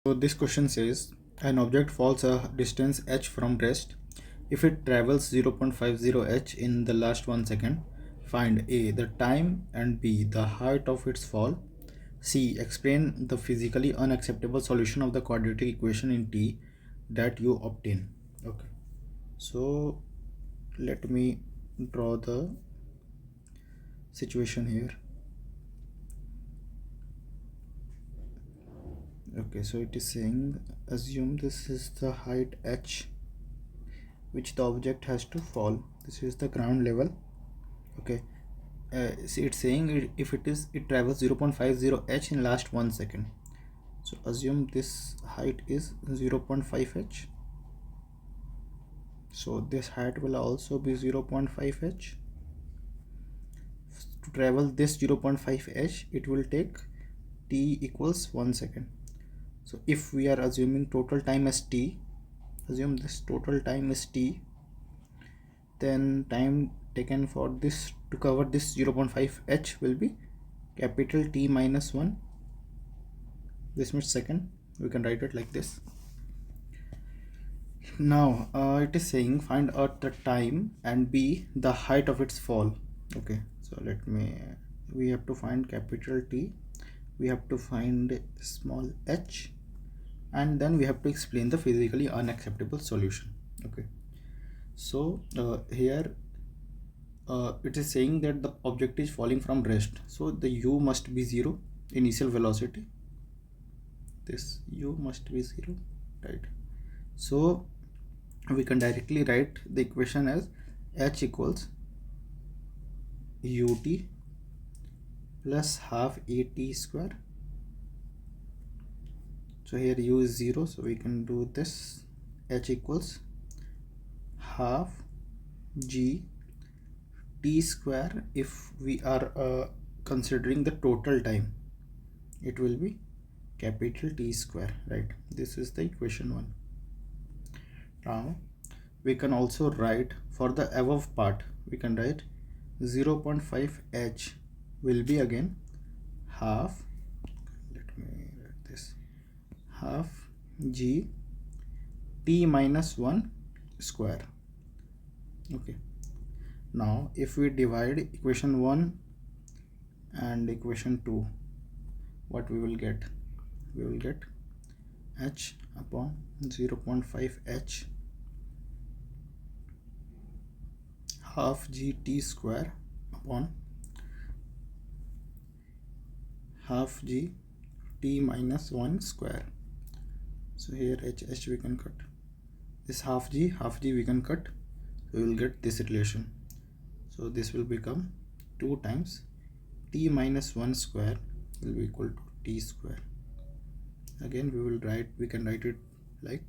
So this question says an object falls a distance h from rest. If it travels 0.50 h in the last 1 second, find A the time and B the height of its fall. C explain the physically unacceptable solution of the quadratic equation in T that you obtain. Okay, so let me draw the situation here. Okay, so it is saying assume this is the height h which the object has to fall. This is the ground level. Okay, see it's saying if it travels 0.50 h in last 1 second. So assume this height is 0.5 h, so this height will also be 0.5 h. To travel this 0.5 h, it will take t equals 1 second. So if we are assuming total time as t, assume this total time is t, then time taken for this to cover this 0.5 h will be capital T minus 1. This means second. We can write it like this. Now it is saying find out the time and B the height of its fall. Okay, so we have to find capital T, we have to find small h, and then we have to explain the physically unacceptable solution. Okay, so here it is saying that the object is falling from rest, so the u must be 0, initial velocity, this u must be 0, right? So we can directly write the equation as h equals ut plus half at square. So here u is 0, so we can do this, h equals half g t square. If we are considering the total time, it will be capital T square, right? This is the equation 1. Now we can also write for the above part, we can write 0.5 h will be again half, let me write this, half g t minus 1 square. Okay, now if we divide equation 1 and equation 2, what we will get? We will get h upon 0.5 h half gt square upon half g t minus 1 square. So here h we can cut, this half g we can cut, so we will get this relation. So this will become 2 times t minus 1 square will be equal to t square. Again we can write it like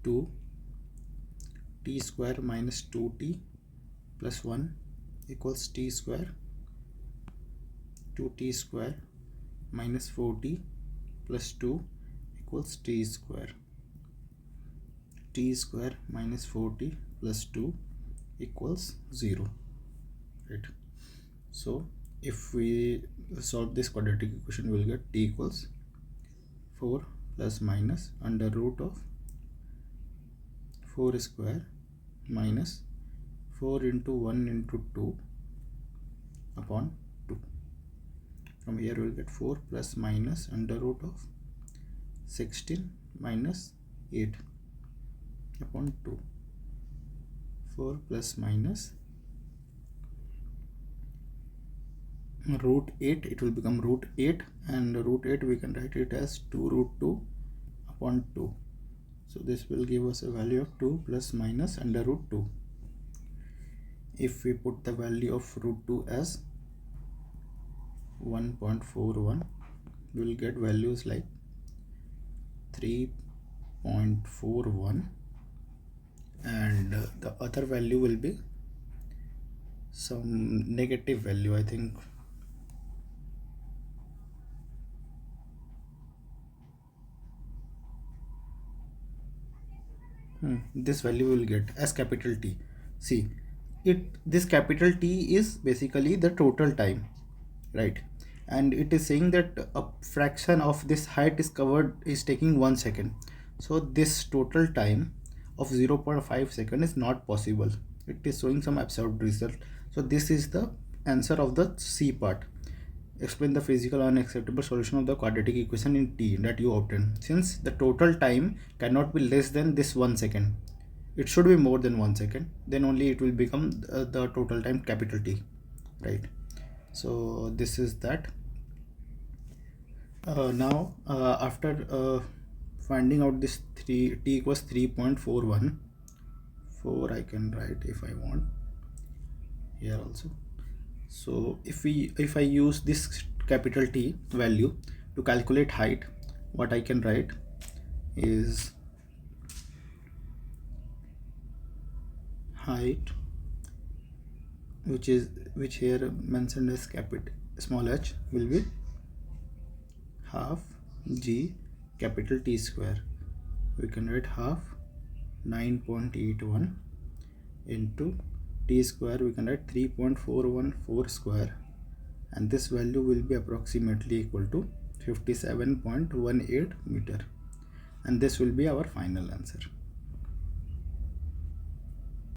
2 t square minus 2t plus 1 equals t square, 2t square minus 4t plus 2 equals t square, t square minus 4t plus 2 equals 0, right? So if we solve this quadratic equation, we will get t equals 4 plus minus under root of 4 square minus 4 into 1 into 2 upon 2. From here we will get 4 plus minus under root of 16 minus 8 upon 2. 4 plus minus root 8, it will become root 8, and root 8 we can write it as 2 root 2 upon 2. So this will give us a value of 2 plus minus under root 2. If we put the value of root 2 as 1.41, we will get values like 3.41, and the other value will be some negative value, I think. This value will get as capital T. See, this capital T is basically the total time, right? and it is saying that a fraction of this height is taking 1 second. So this total time of 0.5 second is not possible. It is showing some absurd result. So this is the answer of the C part. Explain the physical unacceptable solution of the quadratic equation in T that you obtained. Since the total time cannot be less than this 1 second, it should be more than 1 second, then only it will become the total time capital T, right? So this is that. Now after finding out this 3 T equals 3.414, I can write if I want here also. So if I use this capital T value to calculate height, what I can write is height, which here mentioned as capital small h, will be half g capital T square. We can write half 9.81 into T square, we can write 3.414 square, and this value will be approximately equal to 57.18 meter, and this will be our final answer.